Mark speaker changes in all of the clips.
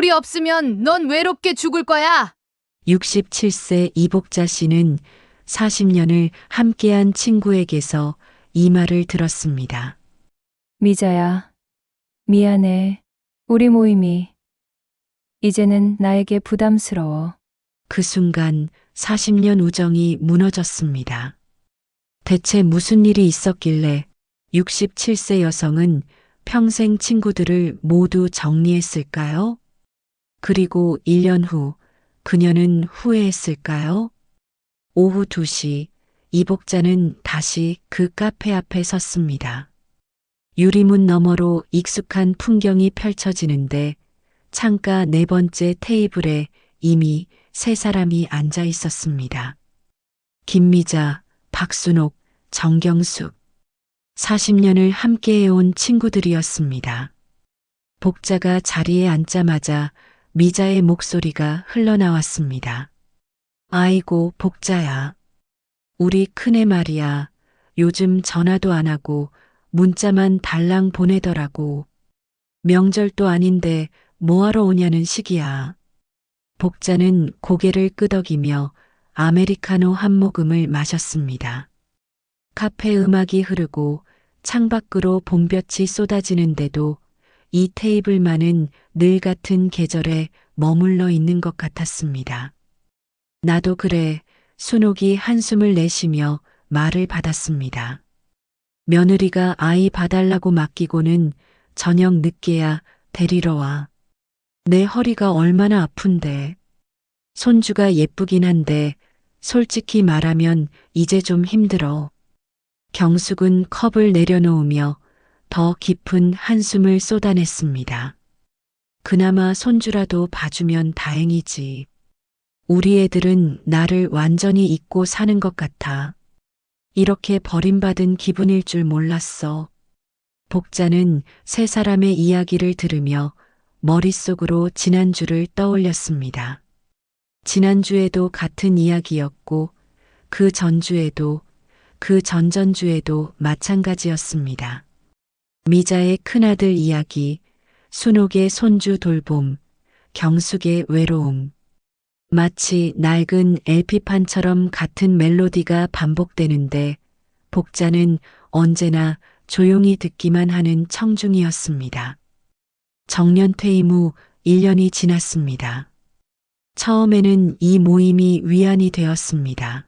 Speaker 1: 우리 없으면 넌 외롭게 죽을 거야.
Speaker 2: 67세 이복자 씨는 40년을 함께한 친구에게서 이 말을 들었습니다.
Speaker 3: 미자야, 미안해. 우리 모임이 이제는 나에게 부담스러워.
Speaker 2: 그 순간 40년 우정이 무너졌습니다. 대체 무슨 일이 있었길래 67세 여성은 평생 친구들을 모두 정리했을까요? 그리고 1년 후 그녀는 후회했을까요? 오후 2시 이복자는 다시 그 카페 앞에 섰습니다. 유리문 너머로 익숙한 풍경이 펼쳐지는데 창가 네 번째 테이블에 이미 세 사람이 앉아 있었습니다. 김미자, 박순옥, 정경숙. 40년을 함께해온 친구들이었습니다. 복자가 자리에 앉자마자 미자의 목소리가 흘러나왔습니다. 아이고, 복자야. 우리 큰애 말이야. 요즘 전화도 안 하고 문자만 달랑 보내더라고. 명절도 아닌데 뭐하러 오냐는 식이야. 복자는 고개를 끄덕이며 아메리카노 한 모금을 마셨습니다. 카페 음악이 흐르고 창밖으로 봄볕이 쏟아지는데도 이 테이블만은 늘 같은 계절에 머물러 있는 것 같았습니다. 나도 그래. 순옥이 한숨을 내쉬며 말을 받았습니다. 며느리가 아이 봐달라고 맡기고는 저녁 늦게야 데리러 와. 내 허리가 얼마나 아픈데. 손주가 예쁘긴 한데 솔직히 말하면 이제 좀 힘들어. 경숙은 컵을 내려놓으며 더 깊은 한숨을 쏟아냈습니다. 그나마 손주라도 봐주면 다행이지. 우리 애들은 나를 완전히 잊고 사는 것 같아. 이렇게 버림받은 기분일 줄 몰랐어. 복자는 세 사람의 이야기를 들으며 머릿속으로 지난주를 떠올렸습니다. 지난주에도 같은 이야기였고 그 전주에도 그 전전주에도 마찬가지였습니다. 미자의 큰아들 이야기, 순옥의 손주 돌봄, 경숙의 외로움. 마치 낡은 LP판처럼 같은 멜로디가 반복되는데 복자는 언제나 조용히 듣기만 하는 청중이었습니다. 정년 퇴임 후 1년이 지났습니다. 처음에는 이 모임이 위안이 되었습니다.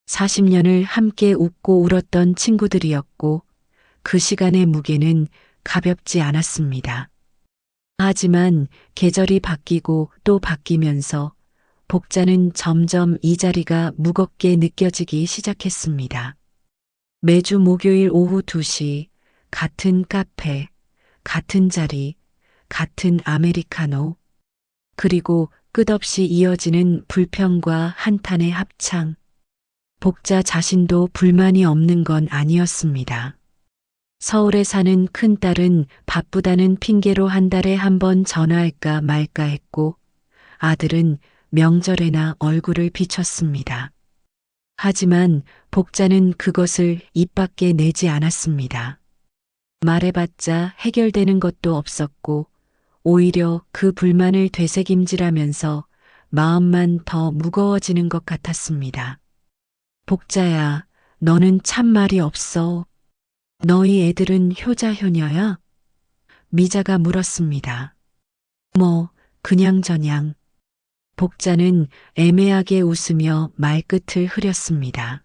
Speaker 2: 40년을 함께 웃고 울었던 친구들이었고 그 시간의 무게는 가볍지 않았습니다. 하지만 계절이 바뀌고 또 바뀌면서 복자는 점점 이 자리가 무겁게 느껴지기 시작했습니다. 매주 목요일 오후 2시 같은 카페, 같은 자리, 같은 아메리카노, 그리고 끝없이 이어지는 불평과 한탄의 합창. 복자 자신도 불만이 없는 건 아니었습니다. 서울에 사는 큰딸은 바쁘다는 핑계로 한 달에 한 번 전화할까 말까 했고 아들은 명절에나 얼굴을 비췄습니다. 하지만 복자는 그것을 입 밖에 내지 않았습니다. 말해봤자 해결되는 것도 없었고 오히려 그 불만을 되새김질하면서 마음만 더 무거워지는 것 같았습니다. 복자야, 너는 참 말이 없어. 너희 애들은 효자 효녀야? 미자가 물었습니다. 뭐, 그냥저냥. 복자는 애매하게 웃으며 말끝을 흐렸습니다.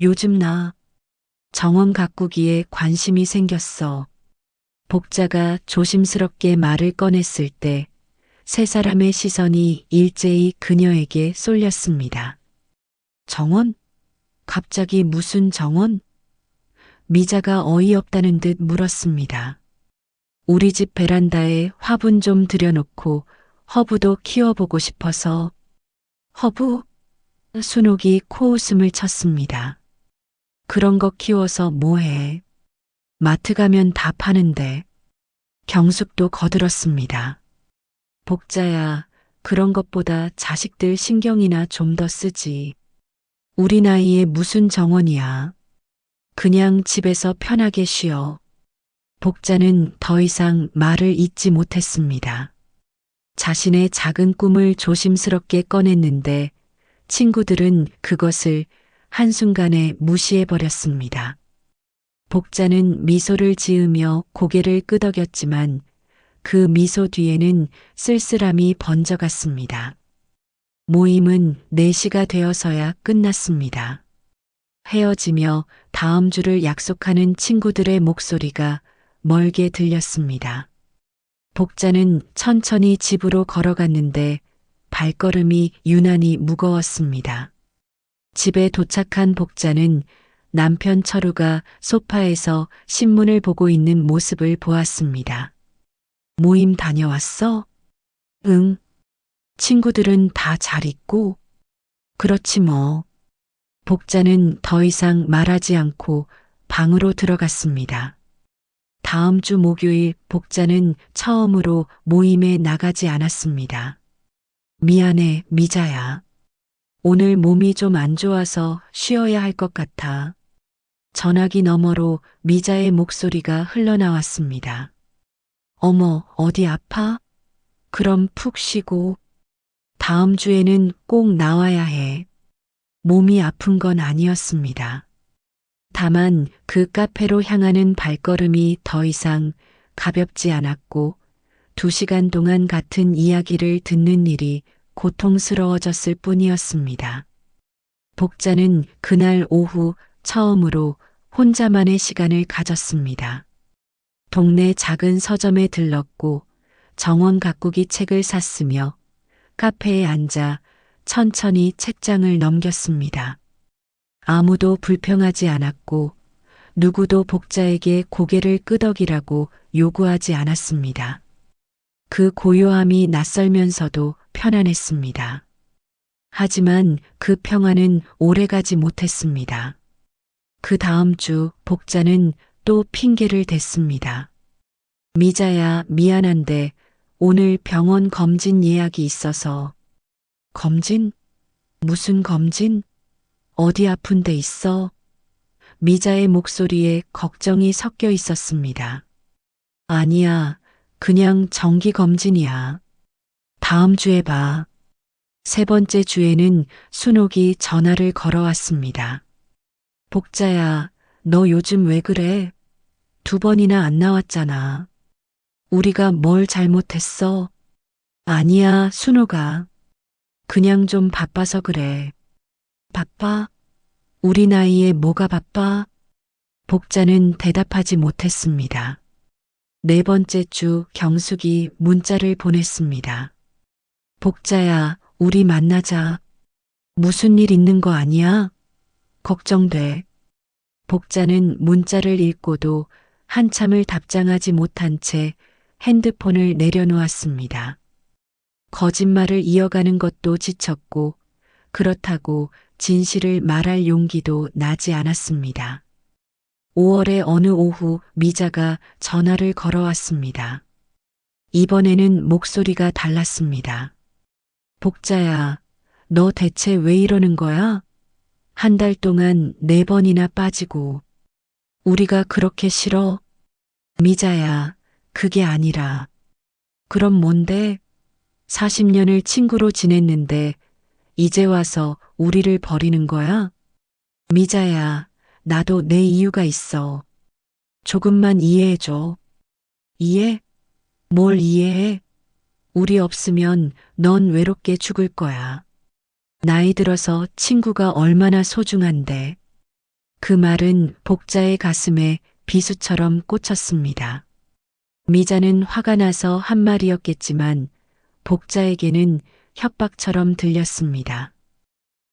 Speaker 2: 요즘 나 정원 가꾸기에 관심이 생겼어. 복자가 조심스럽게 말을 꺼냈을 때 세 사람의 시선이 일제히 그녀에게 쏠렸습니다. 정원? 갑자기 무슨 정원? 미자가 어이없다는 듯 물었습니다. 우리 집 베란다에 화분 좀 들여놓고 허브도 키워보고 싶어서. 허브? 순옥이 코웃음을 쳤습니다. 그런 거 키워서 뭐해? 마트 가면 다 파는데. 경숙도 거들었습니다. 복자야, 그런 것보다 자식들 신경이나 좀 더 쓰지. 우리 나이에 무슨 정원이야. 그냥 집에서 편하게 쉬어. 복자는 더 이상 말을 잇지 못했습니다. 자신의 작은 꿈을 조심스럽게 꺼냈는데 친구들은 그것을 한순간에 무시해버렸습니다. 복자는 미소를 지으며 고개를 끄덕였지만 그 미소 뒤에는 쓸쓸함이 번져갔습니다. 모임은 4시가 되어서야 끝났습니다. 헤어지며 다음 주를 약속하는 친구들의 목소리가 멀게 들렸습니다. 복자는 천천히 집으로 걸어갔는데 발걸음이 유난히 무거웠습니다. 집에 도착한 복자는 남편 철우가 소파에서 신문을 보고 있는 모습을 보았습니다. 모임 다녀왔어? 응. 친구들은 다 잘 있고? 그렇지 뭐. 복자는 더 이상 말하지 않고 방으로 들어갔습니다. 다음 주 목요일 복자는 처음으로 모임에 나가지 않았습니다. 미안해, 미자야. 오늘 몸이 좀 안 좋아서 쉬어야 할 것 같아. 전화기 너머로 미자의 목소리가 흘러나왔습니다. 어머, 어디 아파? 그럼 푹 쉬고. 다음 주에는 꼭 나와야 해. 몸이 아픈 건 아니었습니다. 다만 그 카페로 향하는 발걸음이 더 이상 가볍지 않았고 2시간 동안 같은 이야기를 듣는 일이 고통스러워졌을 뿐이었습니다. 복자는 그날 오후 처음으로 혼자만의 시간을 가졌습니다. 동네 작은 서점에 들렀고 정원 가꾸기 책을 샀으며 카페에 앉아 천천히 책장을 넘겼습니다. 아무도 불평하지 않았고 누구도 복자에게 고개를 끄덕이라고 요구하지 않았습니다. 그 고요함이 낯설면서도 편안했습니다. 하지만 그 평화는 오래가지 못했습니다. 그 다음 주 복자는 또 핑계를 댔습니다. 미자야, 미안한데 오늘 병원 검진 예약이 있어서. 검진? 무슨 검진? 어디 아픈 데 있어? 미자의 목소리에 걱정이 섞여 있었습니다. 아니야, 그냥 정기 검진이야. 다음 주에 봐. 3번째 주에는 순옥이 전화를 걸어왔습니다. 복자야, 너 요즘 왜 그래? 2번이나 안 나왔잖아. 우리가 뭘 잘못했어? 아니야, 순옥아. 그냥 좀 바빠서 그래. 바빠? 우리 나이에 뭐가 바빠? 복자는 대답하지 못했습니다. 4번째 주 경숙이 문자를 보냈습니다. 복자야, 우리 만나자. 무슨 일 있는 거 아니야? 걱정돼. 복자는 문자를 읽고도 한참을 답장하지 못한 채 핸드폰을 내려놓았습니다. 거짓말을 이어가는 것도 지쳤고 그렇다고 진실을 말할 용기도 나지 않았습니다. 5월의 어느 오후 미자가 전화를 걸어왔습니다. 이번에는 목소리가 달랐습니다. 복자야, 너 대체 왜 이러는 거야? 한 달 동안 4번이나 빠지고. 우리가 그렇게 싫어? 미자야, 그게 아니라. 그럼 뭔데? 40년을 친구로 지냈는데 이제 와서 우리를 버리는 거야? 미자야, 나도 내 이유가 있어. 조금만 이해해줘. 이해? 뭘 이해해? 우리 없으면 넌 외롭게 죽을 거야. 나이 들어서 친구가 얼마나 소중한데. 그 말은 복자의 가슴에 비수처럼 꽂혔습니다. 미자는 화가 나서 한 말이었겠지만 복자에게는 협박처럼 들렸습니다.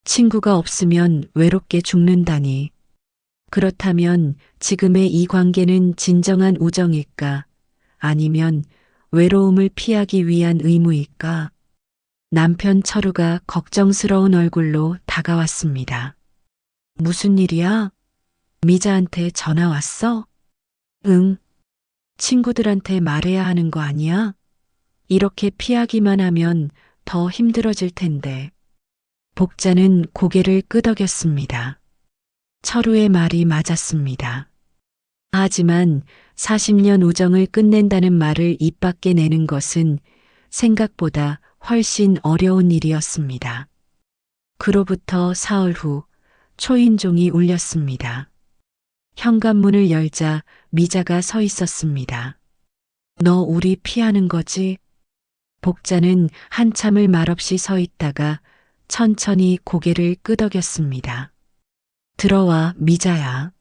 Speaker 2: 친구가 없으면 외롭게 죽는다니. 그렇다면 지금의 이 관계는 진정한 우정일까? 아니면 외로움을 피하기 위한 의무일까? 남편 철우가 걱정스러운 얼굴로 다가왔습니다. 무슨 일이야? 미자한테 전화 왔어? 응. 친구들한테 말해야 하는 거 아니야? 이렇게 피하기만 하면 더 힘들어질 텐데. 복자는 고개를 끄덕였습니다. 철우의 말이 맞았습니다. 하지만 40년 우정을 끝낸다는 말을 입 밖에 내는 것은 생각보다 훨씬 어려운 일이었습니다. 그로부터 사흘 후 초인종이 울렸습니다. 현관문을 열자 미자가 서 있었습니다. 너 우리 피하는 거지? 복자는 한참을 말없이 서 있다가 천천히 고개를 끄덕였습니다. 들어와, 미자야.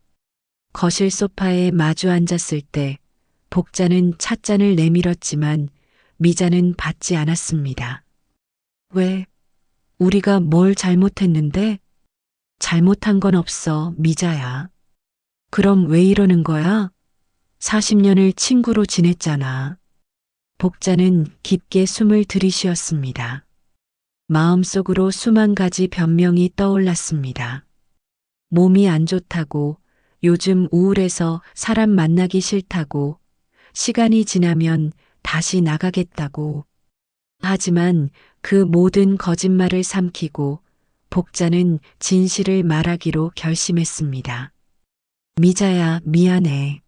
Speaker 2: 거실 소파에 마주 앉았을 때 복자는 찻잔을 내밀었지만 미자는 받지 않았습니다. 왜? 우리가 뭘 잘못했는데? 잘못한 건 없어, 미자야. 그럼 왜 이러는 거야? 40년을 친구로 지냈잖아. 복자는 깊게 숨을 들이쉬었습니다. 마음속으로 수만 가지 변명이 떠올랐습니다. 몸이 안 좋다고, 요즘 우울해서 사람 만나기 싫다고, 시간이 지나면 다시 나가겠다고. 하지만 그 모든 거짓말을 삼키고 복자는 진실을 말하기로 결심했습니다. 미자야, 미안해.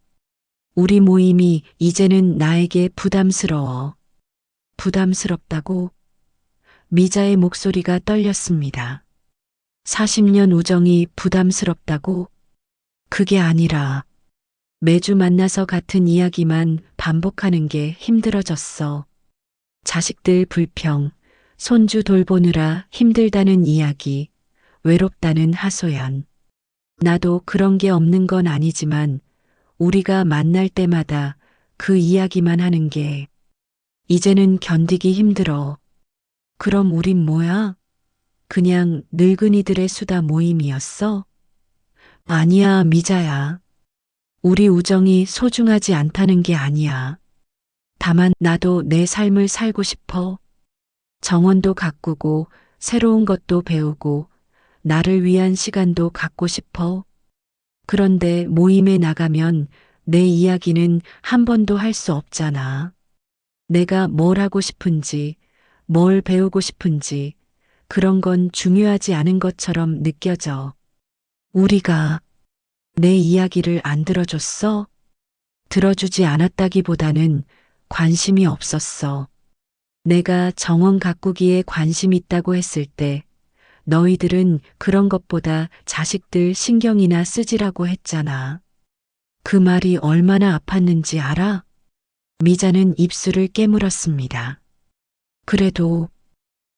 Speaker 2: 우리 모임이 이제는 나에게 부담스러워. 부담스럽다고? 미자의 목소리가 떨렸습니다. 40년 우정이 부담스럽다고? 그게 아니라 매주 만나서 같은 이야기만 반복하는 게 힘들어졌어. 자식들 불평, 손주 돌보느라 힘들다는 이야기, 외롭다는 하소연. 나도 그런 게 없는 건 아니지만 우리가 만날 때마다 그 이야기만 하는 게 이제는 견디기 힘들어. 그럼 우린 뭐야? 그냥 늙은이들의 수다 모임이었어? 아니야, 미자야. 우리 우정이 소중하지 않다는 게 아니야. 다만 나도 내 삶을 살고 싶어. 정원도 가꾸고 새로운 것도 배우고 나를 위한 시간도 갖고 싶어. 그런데 모임에 나가면 내 이야기는 한 번도 할 수 없잖아. 내가 뭘 하고 싶은지, 뭘 배우고 싶은지 그런 건 중요하지 않은 것처럼 느껴져. 우리가 내 이야기를 안 들어줬어? 들어주지 않았다기보다는 관심이 없었어. 내가 정원 가꾸기에 관심 있다고 했을 때 너희들은 그런 것보다 자식들 신경이나 쓰지라고 했잖아. 그 말이 얼마나 아팠는지 알아? 미자는 입술을 깨물었습니다. 그래도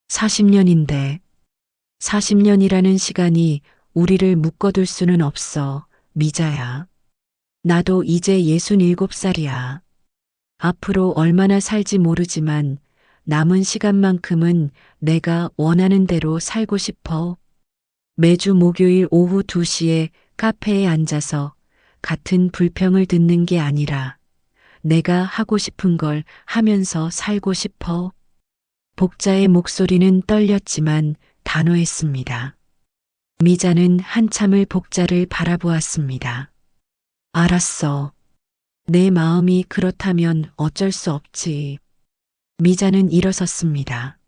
Speaker 2: 40년인데 40년이라는 시간이 우리를 묶어둘 수는 없어, 미자야. 나도 이제 67살이야. 앞으로 얼마나 살지 모르지만 남은 시간만큼은 내가 원하는 대로 살고 싶어. 매주 목요일 오후 2시에 카페에 앉아서 같은 불평을 듣는 게 아니라 내가 하고 싶은 걸 하면서 살고 싶어. 복자의 목소리는 떨렸지만 단호했습니다. 미자는 한참을 복자를 바라보았습니다. 알았어. 내 마음이 그렇다면 어쩔 수 없지. 미자는 일어섰습니다.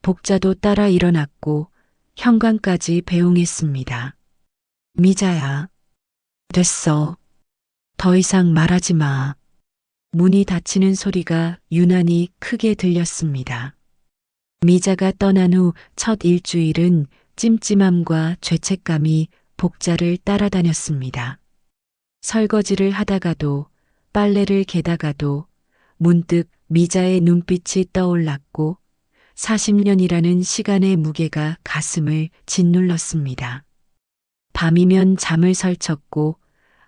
Speaker 2: 복자도 따라 일어났고 현관까지 배웅했습니다. 미자야. 됐어. 더 이상 말하지 마. 문이 닫히는 소리가 유난히 크게 들렸습니다. 미자가 떠난 후 첫 일주일은 찜찜함과 죄책감이 복자를 따라다녔습니다. 설거지를 하다가도 빨래를 개다가도 문득 미자의 눈빛이 떠올랐고 40년이라는 시간의 무게가 가슴을 짓눌렀습니다. 밤이면 잠을 설쳤고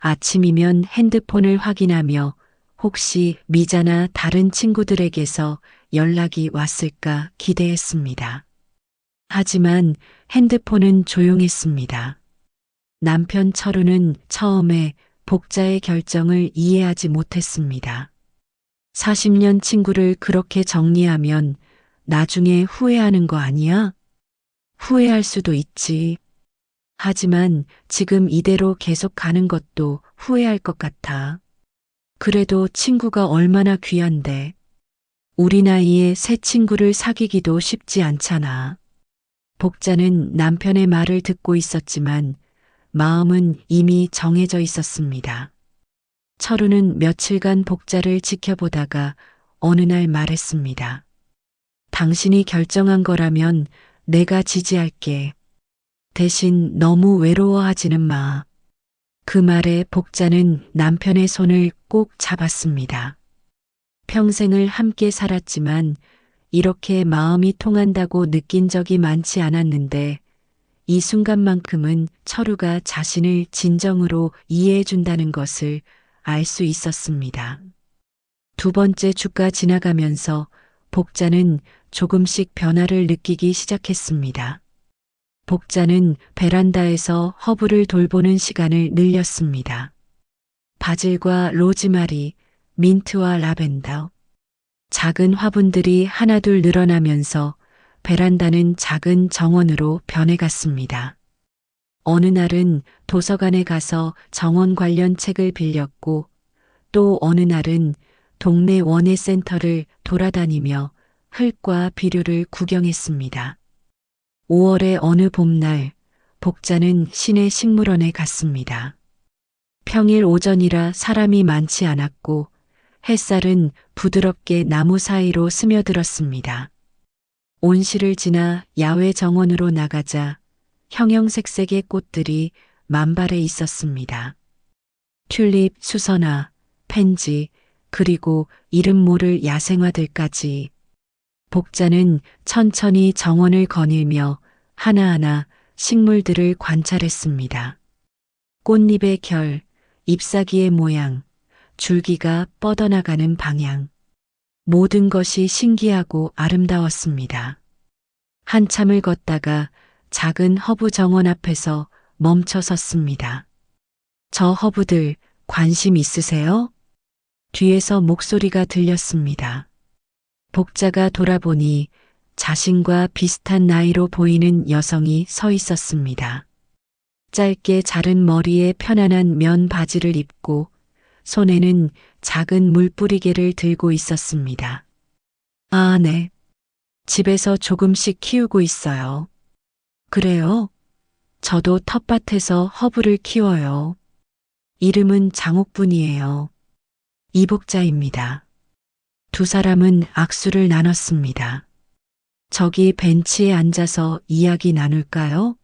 Speaker 2: 아침이면 핸드폰을 확인하며 혹시 미자나 다른 친구들에게서 연락이 왔을까 기대했습니다. 하지만 핸드폰은 조용했습니다. 남편 철우는 처음에 복자의 결정을 이해하지 못했습니다. 40년 친구를 그렇게 정리하면 나중에 후회하는 거 아니야? 후회할 수도 있지. 하지만 지금 이대로 계속 가는 것도 후회할 것 같아. 그래도 친구가 얼마나 귀한데. 우리 나이에 새 친구를 사귀기도 쉽지 않잖아. 복자는 남편의 말을 듣고 있었지만 마음은 이미 정해져 있었습니다. 철우는 며칠간 복자를 지켜보다가 어느 날 말했습니다. 당신이 결정한 거라면 내가 지지할게. 대신 너무 외로워하지는 마. 그 말에 복자는 남편의 손을 꼭 잡았습니다. 평생을 함께 살았지만 이렇게 마음이 통한다고 느낀 적이 많지 않았는데 이 순간만큼은 철우가 자신을 진정으로 이해해 준다는 것을 알 수 있었습니다. 두 번째 주가 지나가면서 복자는 조금씩 변화를 느끼기 시작했습니다. 복자는 베란다에서 허브를 돌보는 시간을 늘렸습니다. 바질과 로즈마리, 민트와 라벤더, 작은 화분들이 하나둘 늘어나면서 베란다는 작은 정원으로 변해갔습니다. 어느 날은 도서관에 가서 정원 관련 책을 빌렸고 또 어느 날은 동네 원예센터를 돌아다니며 흙과 비료를 구경했습니다. 5월의 어느 봄날 복자는 시내 식물원에 갔습니다. 평일 오전이라 사람이 많지 않았고 햇살은 부드럽게 나무 사이로 스며들었습니다. 온실을 지나 야외 정원으로 나가자 형형색색의 꽃들이 만발해 있었습니다. 튤립, 수선화, 펜지, 그리고 이름 모를 야생화들까지. 복자는 천천히 정원을 거닐며 하나하나 식물들을 관찰했습니다. 꽃잎의 결, 잎사귀의 모양, 줄기가 뻗어나가는 방향. 모든 것이 신기하고 아름다웠습니다. 한참을 걷다가 작은 허브 정원 앞에서 멈춰 섰습니다. 저 허브들 관심 있으세요? 뒤에서 목소리가 들렸습니다. 복자가 돌아보니 자신과 비슷한 나이로 보이는 여성이 서 있었습니다. 짧게 자른 머리에 편안한 면 바지를 입고 손에는 작은 물뿌리개를 들고 있었습니다. 아, 네. 집에서 조금씩 키우고 있어요. 그래요? 저도 텃밭에서 허브를 키워요. 이름은 장옥분이에요. 이복자입니다. 두 사람은 악수를 나눴습니다. 저기 벤치에 앉아서 이야기 나눌까요?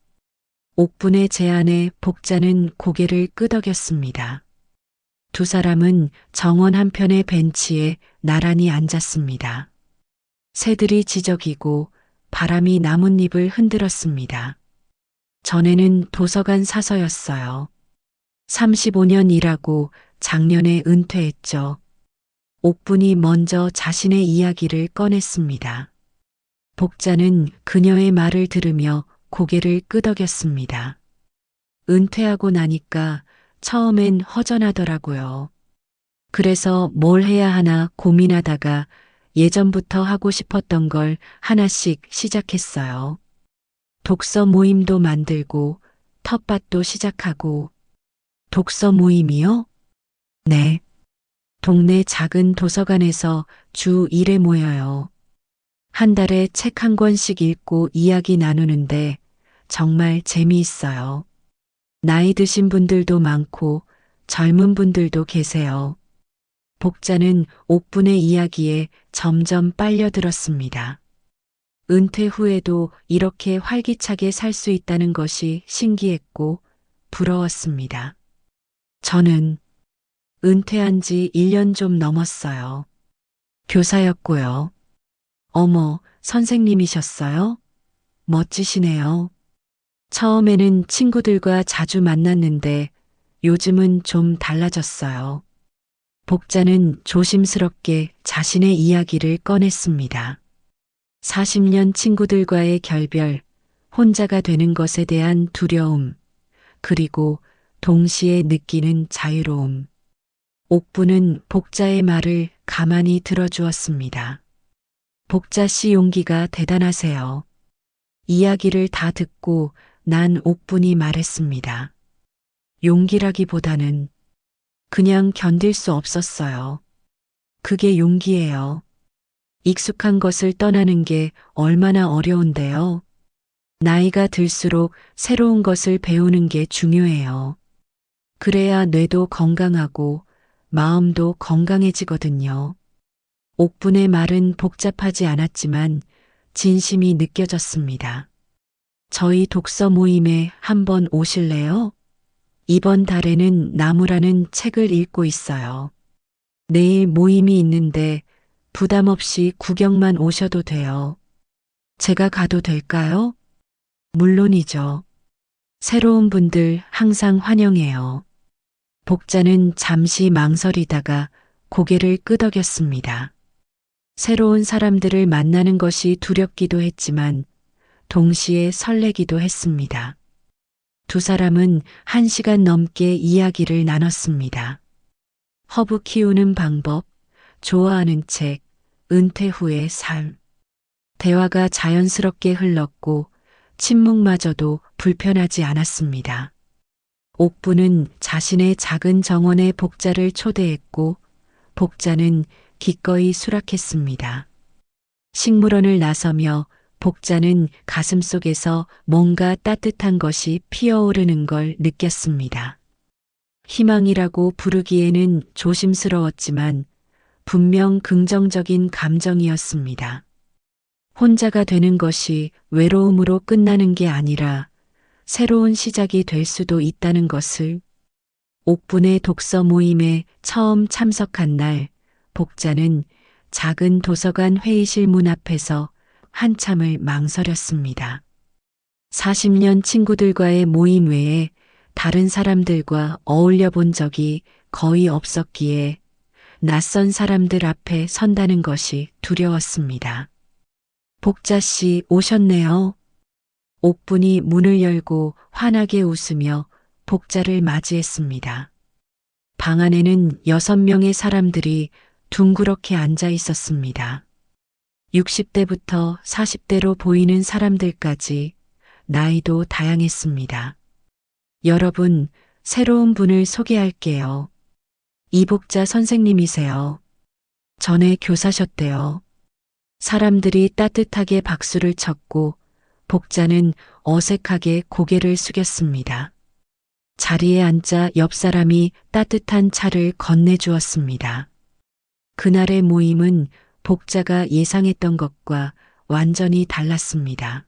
Speaker 2: 옥분의 제안에 복자는 고개를 끄덕였습니다. 두 사람은 정원 한편의 벤치에 나란히 앉았습니다. 새들이 지저귀고 바람이 나뭇잎을 흔들었습니다. 전에는 도서관 사서였어요. 35년 일하고 작년에 은퇴했죠. 옥분이 먼저 자신의 이야기를 꺼냈습니다. 복자는 그녀의 말을 들으며 고개를 끄덕였습니다. 은퇴하고 나니까 처음엔 허전하더라고요. 그래서 뭘 해야 하나 고민하다가 예전부터 하고 싶었던 걸 하나씩 시작했어요. 독서 모임도 만들고 텃밭도 시작하고. 독서 모임이요? 네. 동네 작은 도서관에서 주 1회 모여요. 한 달에 책 한 권씩 읽고 이야기 나누는데 정말 재미있어요. 나이 드신 분들도 많고 젊은 분들도 계세요. 복자는 옥분의 이야기에 점점 빨려들었습니다. 은퇴 후에도 이렇게 활기차게 살 수 있다는 것이 신기했고 부러웠습니다. 저는 은퇴한 지 1년 좀 넘었어요. 교사였고요. 어머, 선생님이셨어요? 멋지시네요. 처음에는 친구들과 자주 만났는데 요즘은 좀 달라졌어요. 복자는 조심스럽게 자신의 이야기를 꺼냈습니다. 40년 친구들과의 결별, 혼자가 되는 것에 대한 두려움, 그리고 동시에 느끼는 자유로움. 옥분은 복자의 말을 가만히 들어주었습니다. 복자 씨 용기가 대단하세요. 이야기를 다 듣고 난 옥분이 말했습니다. 용기라기보다는 그냥 견딜 수 없었어요. 그게 용기예요. 익숙한 것을 떠나는 게 얼마나 어려운데요. 나이가 들수록 새로운 것을 배우는 게 중요해요. 그래야 뇌도 건강하고 마음도 건강해지거든요. 옥분의 말은 복잡하지 않았지만 진심이 느껴졌습니다. 저희 독서 모임에 한번 오실래요? 이번 달에는 나무라는 책을 읽고 있어요. 내일 모임이 있는데 부담 없이 구경만 오셔도 돼요. 제가 가도 될까요? 물론이죠. 새로운 분들 항상 환영해요. 복자는 잠시 망설이다가 고개를 끄덕였습니다. 새로운 사람들을 만나는 것이 두렵기도 했지만 동시에 설레기도 했습니다. 두 사람은 1시간 넘게 이야기를 나눴습니다. 허브 키우는 방법, 좋아하는 책, 은퇴 후의 삶. 대화가 자연스럽게 흘렀고 침묵마저도 불편하지 않았습니다. 옥부는 자신의 작은 정원에 복자를 초대했고 복자는 기꺼이 수락했습니다. 식물원을 나서며 복자는 가슴속에서 뭔가 따뜻한 것이 피어오르는 걸 느꼈습니다. 희망이라고 부르기에는 조심스러웠지만 분명 긍정적인 감정이었습니다. 혼자가 되는 것이 외로움으로 끝나는 게 아니라 새로운 시작이 될 수도 있다는 것을. 옥분의 독서 모임에 처음 참석한 날, 복자는 작은 도서관 회의실 문 앞에서 한참을 망설였습니다. 40년 친구들과의 모임 외에 다른 사람들과 어울려 본 적이 거의 없었기에 낯선 사람들 앞에 선다는 것이 두려웠습니다. 복자 씨 오셨네요. 옥분이 문을 열고 환하게 웃으며 복자를 맞이했습니다. 방 안에는 6명의 사람들이 둥그렇게 앉아 있었습니다. 60대부터 40대로 보이는 사람들까지 나이도 다양했습니다. 여러분, 새로운 분을 소개할게요. 이복자 선생님이세요. 전에 교사셨대요. 사람들이 따뜻하게 박수를 쳤고 복자는 어색하게 고개를 숙였습니다. 자리에 앉자 옆 사람이 따뜻한 차를 건네주었습니다. 그날의 모임은 복자가 예상했던 것과 완전히 달랐습니다.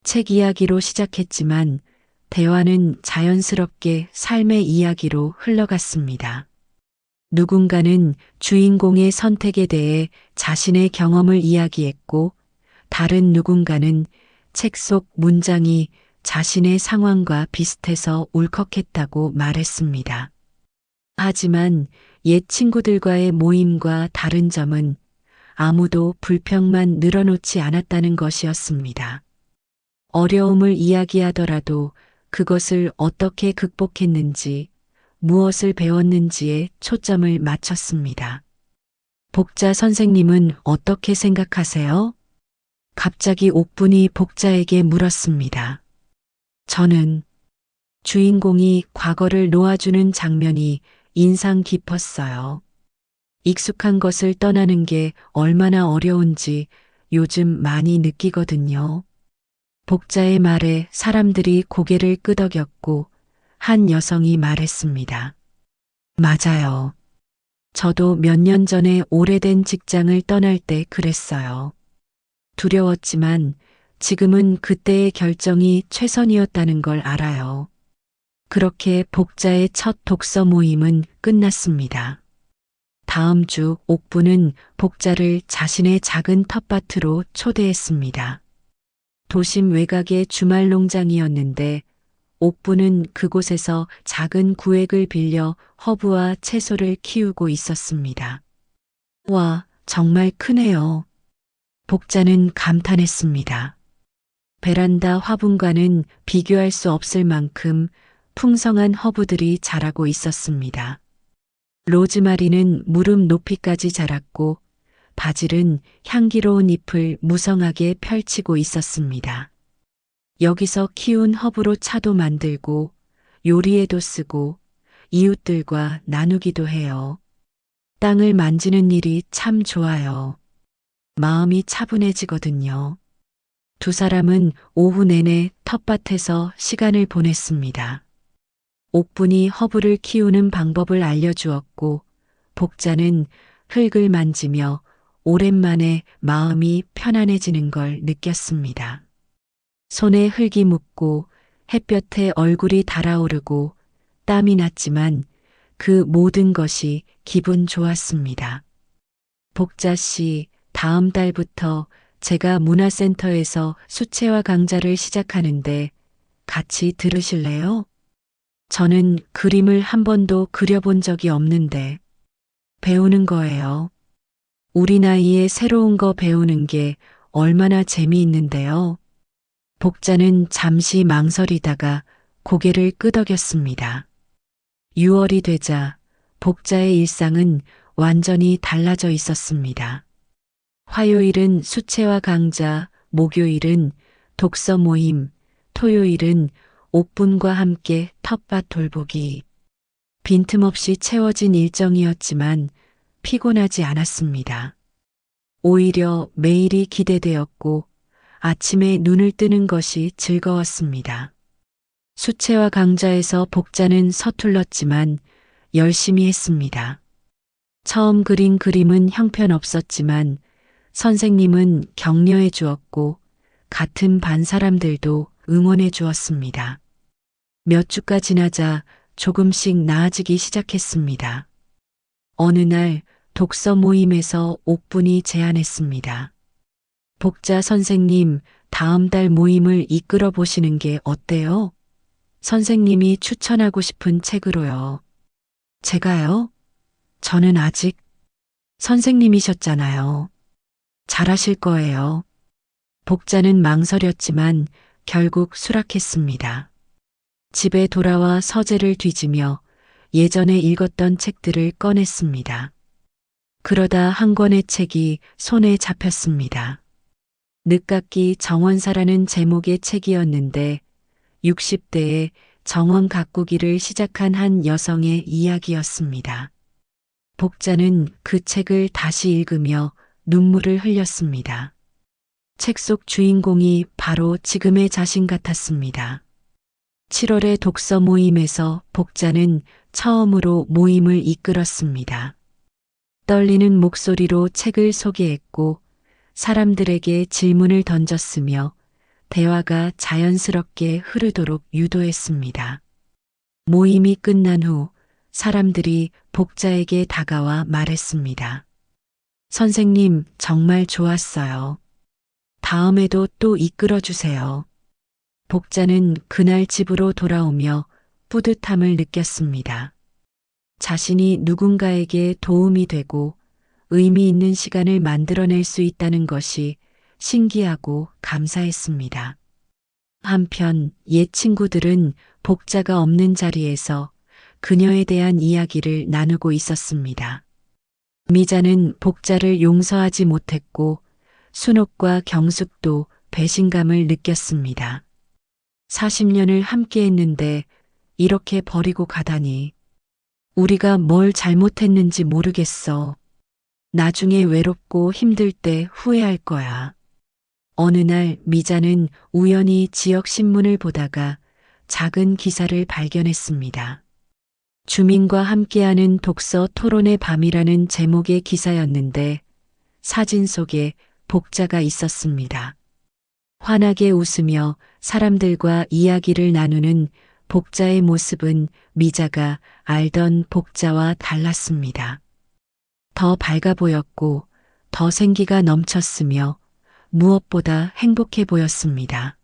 Speaker 2: 책 이야기로 시작했지만 대화는 자연스럽게 삶의 이야기로 흘러갔습니다. 누군가는 주인공의 선택에 대해 자신의 경험을 이야기했고 다른 누군가는 책 속 문장이 자신의 상황과 비슷해서 울컥했다고 말했습니다. 하지만 옛 친구들과의 모임과 다른 점은 아무도 불평만 늘어놓지 않았다는 것이었습니다. 어려움을 이야기하더라도 그것을 어떻게 극복했는지, 무엇을 배웠는지에 초점을 맞췄습니다. 복자 선생님은 어떻게 생각하세요? 갑자기 옥분이 복자에게 물었습니다. 저는 주인공이 과거를 놓아주는 장면이 인상 깊었어요. 익숙한 것을 떠나는 게 얼마나 어려운지 요즘 많이 느끼거든요. 복자의 말에 사람들이 고개를 끄덕였고 한 여성이 말했습니다. 맞아요. 저도 몇 년 전에 오래된 직장을 떠날 때 그랬어요. 두려웠지만 지금은 그때의 결정이 최선이었다는 걸 알아요. 그렇게 복자의 첫 독서 모임은 끝났습니다. 다음 주 옥부는 복자를 자신의 작은 텃밭으로 초대했습니다. 도심 외곽의 주말 농장이었는데 옥부는 그곳에서 작은 구획을 빌려 허브와 채소를 키우고 있었습니다. 와, 정말 크네요. 복자는 감탄했습니다. 베란다 화분과는 비교할 수 없을 만큼 풍성한 허브들이 자라고 있었습니다. 로즈마리는 무릎 높이까지 자랐고 바질은 향기로운 잎을 무성하게 펼치고 있었습니다. 여기서 키운 허브로 차도 만들고 요리에도 쓰고 이웃들과 나누기도 해요. 땅을 만지는 일이 참 좋아요. 마음이 차분해지거든요. 두 사람은 오후 내내 텃밭에서 시간을 보냈습니다. 옥분이 허브를 키우는 방법을 알려주었고 복자는 흙을 만지며 오랜만에 마음이 편안해지는 걸 느꼈습니다. 손에 흙이 묻고 햇볕에 얼굴이 달아오르고 땀이 났지만 그 모든 것이 기분 좋았습니다. 복자 씨, 다음 달부터 제가 문화센터에서 수채화 강좌를 시작하는데 같이 들으실래요? 저는 그림을 한 번도 그려본 적이 없는데 배우는 거예요. 우리 나이에 새로운 거 배우는 게 얼마나 재미있는데요. 복자는 잠시 망설이다가 고개를 끄덕였습니다. 6월이 되자 복자의 일상은 완전히 달라져 있었습니다. 화요일은 수채화 강좌, 목요일은 독서 모임, 토요일은 옥분과 함께 텃밭 돌보기. 빈틈없이 채워진 일정이었지만 피곤하지 않았습니다. 오히려 매일이 기대되었고 아침에 눈을 뜨는 것이 즐거웠습니다. 수채화 강좌에서 복자는 서툴렀지만 열심히 했습니다. 처음 그린 그림은 형편없었지만 선생님은 격려해 주었고 같은 반 사람들도 응원해 주었습니다. 몇 주가 지나자 조금씩 나아지기 시작했습니다. 어느 날 독서 모임에서 옥분이 제안했습니다. 복자 선생님, 다음 달 모임을 이끌어 보시는 게 어때요? 선생님이 추천하고 싶은 책으로요. 제가요? 저는 아직 선생님이셨잖아요. 잘하실 거예요. 복자는 망설였지만 결국 수락했습니다. 집에 돌아와 서재를 뒤지며 예전에 읽었던 책들을 꺼냈습니다. 그러다 한 권의 책이 손에 잡혔습니다. 늦깎이 정원사라는 제목의 책이었는데 60대에 정원 가꾸기를 시작한 한 여성의 이야기였습니다. 복자는 그 책을 다시 읽으며 눈물을 흘렸습니다. 책 속 주인공이 바로 지금의 자신 같았습니다. 7월의 독서 모임에서 복자는 처음으로 모임을 이끌었습니다. 떨리는 목소리로 책을 소개했고 사람들에게 질문을 던졌으며 대화가 자연스럽게 흐르도록 유도했습니다. 모임이 끝난 후 사람들이 복자에게 다가와 말했습니다. 선생님, 정말 좋았어요. 다음에도 또 이끌어 주세요. 복자는 그날 집으로 돌아오며 뿌듯함을 느꼈습니다. 자신이 누군가에게 도움이 되고 의미 있는 시간을 만들어낼 수 있다는 것이 신기하고 감사했습니다. 한편 옛 친구들은 복자가 없는 자리에서 그녀에 대한 이야기를 나누고 있었습니다. 미자는 복자를 용서하지 못했고 순옥과 경숙도 배신감을 느꼈습니다. 40년을 함께 했는데 이렇게 버리고 가다니. 우리가 뭘 잘못했는지 모르겠어. 나중에 외롭고 힘들 때 후회할 거야. 어느 날 미자는 우연히 지역 신문을 보다가 작은 기사를 발견했습니다. 주민과 함께하는 독서 토론의 밤이라는 제목의 기사였는데 사진 속에 복자가 있었습니다. 환하게 웃으며 사람들과 이야기를 나누는 복자의 모습은 미자가 알던 복자와 달랐습니다. 더 밝아 보였고 더 생기가 넘쳤으며 무엇보다 행복해 보였습니다.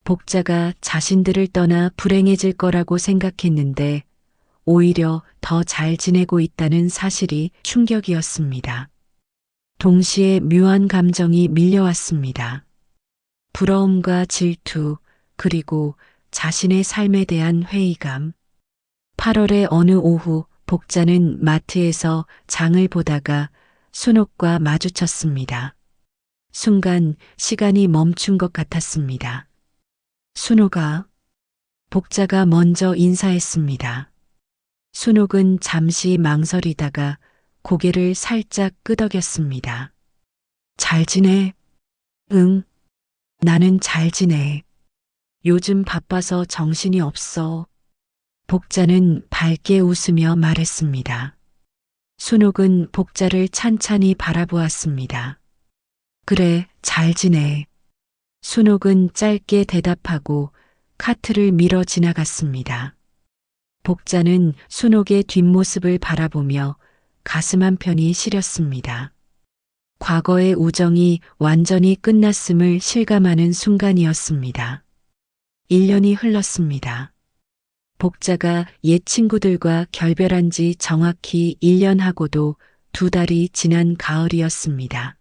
Speaker 2: 복자가 자신들을 떠나 불행해질 거라고 생각했는데 오히려 더 잘 지내고 있다는 사실이 충격이었습니다. 동시에 묘한 감정이 밀려왔습니다. 부러움과 질투, 그리고 자신의 삶에 대한 회의감. 8월의 어느 오후 복자는 마트에서 장을 보다가 순옥과 마주쳤습니다. 순간 시간이 멈춘 것 같았습니다. 순옥아. 복자가 먼저 인사했습니다. 순옥은 잠시 망설이다가 고개를 살짝 끄덕였습니다. 잘 지내? 응. 나는 잘 지내. 요즘 바빠서 정신이 없어. 복자는 밝게 웃으며 말했습니다. 순옥은 복자를 찬찬히 바라보았습니다. 그래, 잘 지내. 순옥은 짧게 대답하고 카트를 밀어 지나갔습니다. 복자는 순옥의 뒷모습을 바라보며 가슴 한편이 시렸습니다. 과거의 우정이 완전히 끝났음을 실감하는 순간이었습니다. 1년이 흘렀습니다. 복자가 옛 친구들과 결별한 지 정확히 1년 하고도 2달이 지난 가을이었습니다.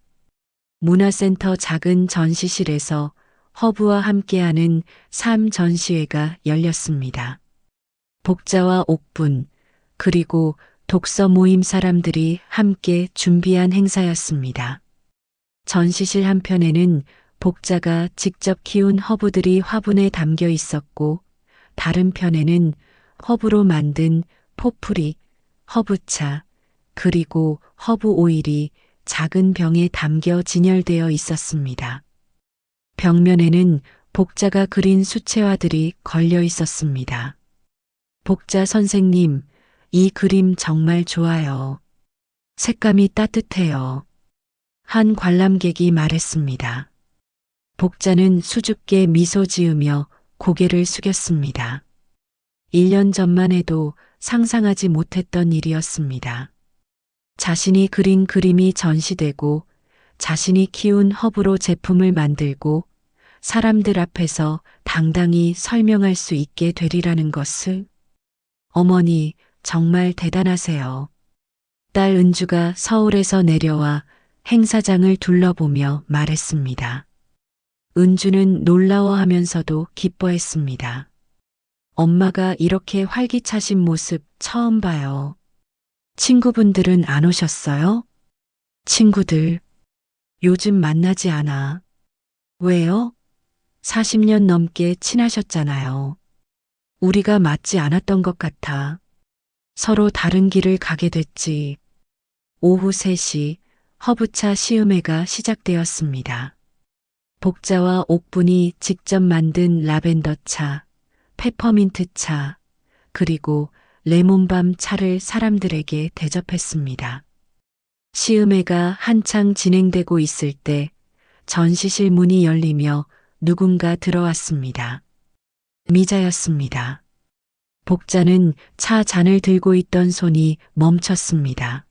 Speaker 2: 문화센터 작은 전시실에서 허브와 함께하는 삶 전시회가 열렸습니다. 복자와 옥분, 그리고 독서 모임 사람들이 함께 준비한 행사였습니다. 전시실 한편에는 복자가 직접 키운 허브들이 화분에 담겨 있었고, 다른 편에는 허브로 만든 포풀이, 허브차, 그리고 허브 오일이 작은 병에 담겨 진열되어 있었습니다. 벽면에는 복자가 그린 수채화들이 걸려 있었습니다. 복자 선생님, 이 그림 정말 좋아요. 색감이 따뜻해요. 한 관람객이 말했습니다. 복자는 수줍게 미소 지으며 고개를 숙였습니다. 1년 전만 해도 상상하지 못했던 일이었습니다. 자신이 그린 그림이 전시되고 자신이 키운 허브로 제품을 만들고 사람들 앞에서 당당히 설명할 수 있게 되리라는 것을. 어머니, 정말 대단하세요. 딸 은주가 서울에서 내려와 행사장을 둘러보며 말했습니다. 은주는 놀라워하면서도 기뻐했습니다. 엄마가 이렇게 활기차신 모습 처음 봐요. 친구분들은 안 오셨어요? 친구들, 요즘 만나지 않아. 왜요? 40년 넘게 친하셨잖아요. 우리가 맞지 않았던 것 같아. 서로 다른 길을 가게 됐지. 오후 3시 허브차 시음회가 시작되었습니다. 복자와 옥분이 직접 만든 라벤더 차, 페퍼민트 차, 그리고 레몬밤 차를 사람들에게 대접했습니다. 시음회가 한창 진행되고 있을 때 전시실 문이 열리며 누군가 들어왔습니다. 미자였습니다. 복자는 차 잔을 들고 있던 손이 멈췄습니다.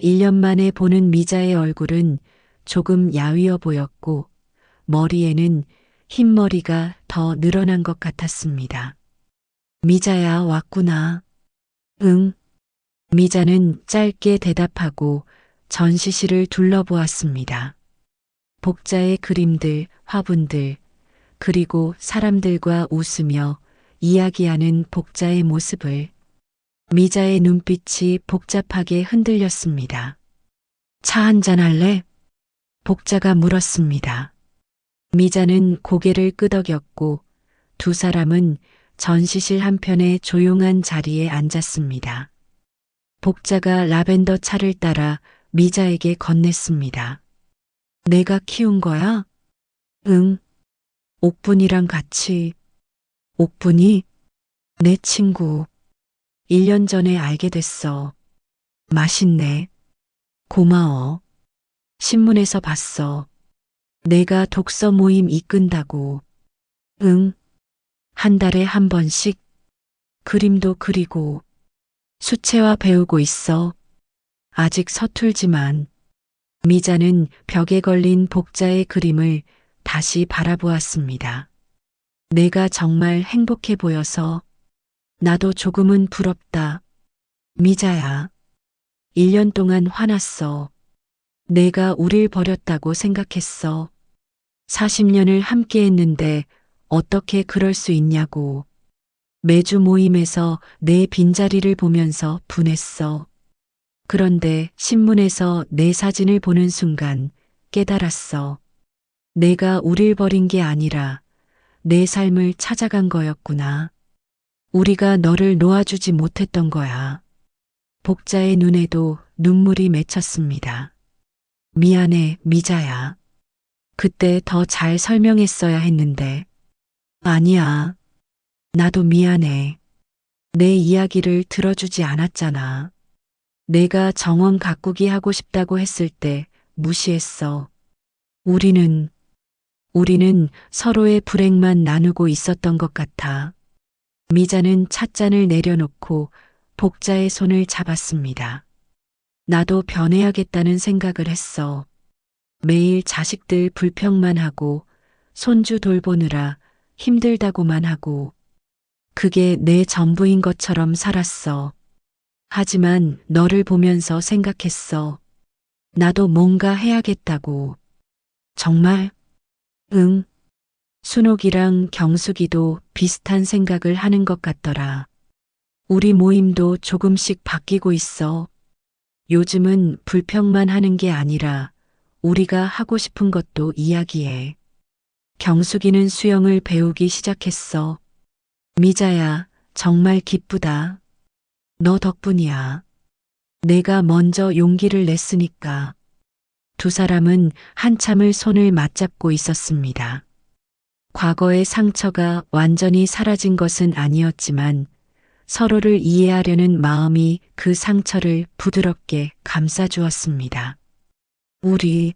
Speaker 2: 1년 만에 보는 미자의 얼굴은 조금 야위어 보였고 머리에는 흰머리가 더 늘어난 것 같았습니다. 미자야, 왔구나. 응. 미자는 짧게 대답하고 전시실을 둘러보았습니다. 복자의 그림들, 화분들, 그리고 사람들과 웃으며 이야기하는 복자의 모습을. 미자의 눈빛이 복잡하게 흔들렸습니다. 차 한잔 할래? 복자가 물었습니다. 미자는 고개를 끄덕였고 두 사람은 전시실 한편의 조용한 자리에 앉았습니다. 복자가 라벤더 차를 따라 미자에게 건넸습니다. 내가 키운 거야? 응. 옥분이랑 같이. 옥분이? 내 친구. 1년 전에 알게 됐어. 맛있네. 고마워. 신문에서 봤어. 내가 독서 모임 이끈다고. 응. 한 달에 한 번씩. 그림도 그리고. 수채화 배우고 있어. 아직 서툴지만. 미자는 벽에 걸린 복자의 그림을 다시 바라보았습니다. 내가 정말 행복해 보여서 나도 조금은 부럽다. 미자야. 1년 동안 화났어. 내가 우릴 버렸다고 생각했어. 40년을 함께 했는데 어떻게 그럴 수 있냐고. 매주 모임에서 내 빈자리를 보면서 분했어. 그런데 신문에서 내 사진을 보는 순간 깨달았어. 내가 우릴 버린 게 아니라 내 삶을 찾아간 거였구나. 우리가 너를 놓아주지 못했던 거야. 복자의 눈에도 눈물이 맺혔습니다. 미안해, 미자야. 그때 더 잘 설명했어야 했는데. 아니야. 나도 미안해. 내 이야기를 들어주지 않았잖아. 내가 정원 가꾸기 하고 싶다고 했을 때 무시했어. 우리는 서로의 불행만 나누고 있었던 것 같아. 미자는 찻잔을 내려놓고 복자의 손을 잡았습니다. 나도 변해야겠다는 생각을 했어. 매일 자식들 불평만 하고 손주 돌보느라 힘들다고만 하고 그게 내 전부인 것처럼 살았어. 하지만 너를 보면서 생각했어. 나도 뭔가 해야겠다고. 정말? 응. 순옥이랑 경숙이도 비슷한 생각을 하는 것 같더라. 우리 모임도 조금씩 바뀌고 있어. 요즘은 불평만 하는 게 아니라 우리가 하고 싶은 것도 이야기해. 경숙이는 수영을 배우기 시작했어. 미자야, 정말 기쁘다. 너 덕분이야. 내가 먼저 용기를 냈으니까. 두 사람은 한참을 손을 맞잡고 있었습니다. 과거의 상처가 완전히 사라진 것은 아니었지만 서로를 이해하려는 마음이 그 상처를 부드럽게 감싸주었습니다. 우리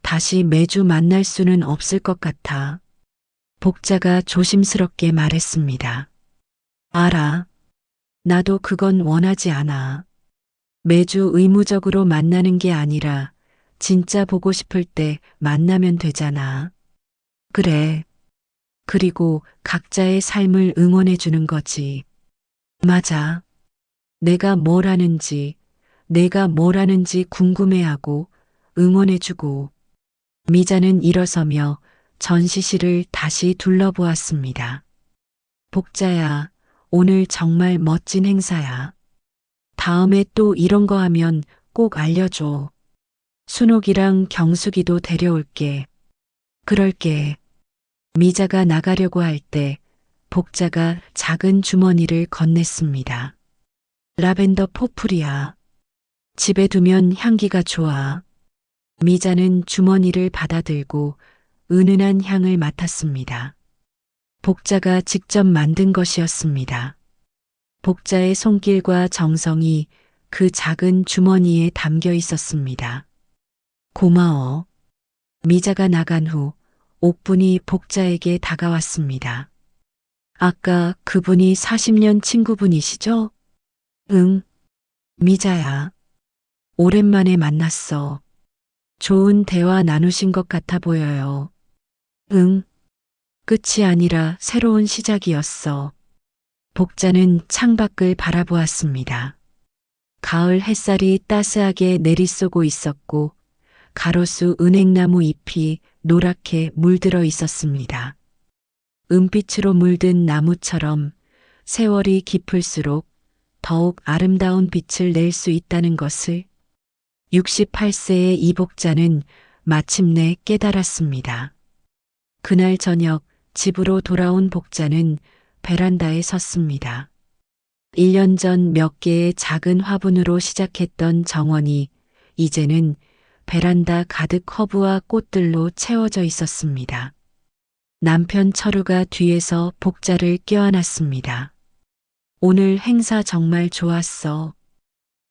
Speaker 2: 다시 매주 만날 수는 없을 것 같아. 복자가 조심스럽게 말했습니다. 알아. 나도 그건 원하지 않아. 매주 의무적으로 만나는 게 아니라 진짜 보고 싶을 때 만나면 되잖아. 그래. 그리고 각자의 삶을 응원해 주는 거지. 맞아. 내가 뭘 하는지 궁금해하고 응원해 주고. 미자는 일어서며 전시실을 다시 둘러보았습니다. 복자야, 오늘 정말 멋진 행사야. 다음에 또 이런 거 하면 꼭 알려줘. 순옥이랑 경숙이도 데려올게. 그럴게. 미자가 나가려고 할 때 복자가 작은 주머니를 건넸습니다. 라벤더 포플이야. 집에 두면 향기가 좋아. 미자는 주머니를 받아들고 은은한 향을 맡았습니다. 복자가 직접 만든 것이었습니다. 복자의 손길과 정성이 그 작은 주머니에 담겨 있었습니다. 고마워. 미자가 나간 후 옥분이 복자에게 다가왔습니다. 아까 그분이 40년 친구분이시죠? 응. 미자야. 오랜만에 만났어. 좋은 대화 나누신 것 같아 보여요. 응. 끝이 아니라 새로운 시작이었어. 복자는 창밖을 바라보았습니다. 가을 햇살이 따스하게 내리쏘고 있었고 가로수 은행나무 잎이 노랗게 물들어 있었습니다. 은빛으로 물든 나무처럼 세월이 깊을수록 더욱 아름다운 빛을 낼 수 있다는 것을 68세의 이 복자는 마침내 깨달았습니다. 그날 저녁 집으로 돌아온 복자는 베란다에 섰습니다. 1년 전 몇 개의 작은 화분으로 시작했던 정원이 이제는 베란다 가득 허브와 꽃들로 채워져 있었습니다. 남편 철우가 뒤에서 복자를 껴안았습니다. 오늘 행사 정말 좋았어.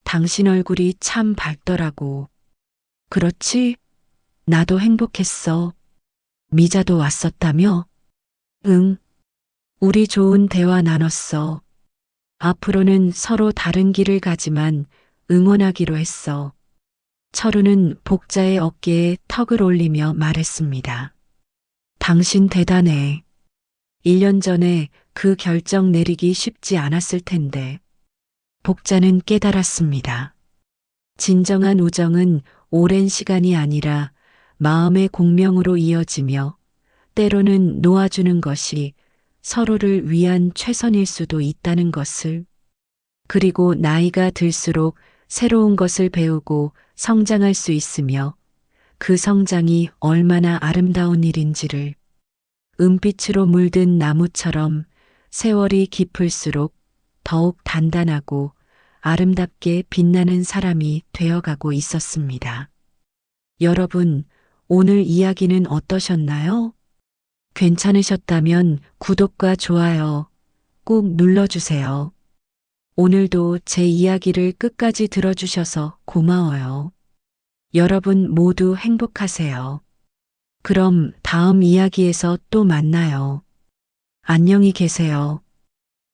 Speaker 2: 당신 얼굴이 참 밝더라고. 그렇지? 나도 행복했어. 미자도 왔었다며? 응. 우리 좋은 대화 나눴어. 앞으로는 서로 다른 길을 가지만 응원하기로 했어. 철우는 복자의 어깨에 턱을 올리며 말했습니다. 당신 대단해. 1년 전에 그 결정 내리기 쉽지 않았을 텐데. 복자는 깨달았습니다. 진정한 우정은 오랜 시간이 아니라 마음의 공명으로 이어지며 때로는 놓아주는 것이 서로를 위한 최선일 수도 있다는 것을. 그리고 나이가 들수록 새로운 것을 배우고 성장할 수 있으며 그 성장이 얼마나 아름다운 일인지를 은빛으로 물든 나무처럼 세월이 깊을수록 더욱 단단하고 아름답게 빛나는 사람이 되어가고 있었습니다. 여러분, 오늘 이야기는 어떠셨나요? 괜찮으셨다면 구독과 좋아요 꼭 눌러주세요. 오늘도 제 이야기를 끝까지 들어주셔서 고마워요. 여러분 모두 행복하세요. 그럼 다음 이야기에서 또 만나요. 안녕히 계세요.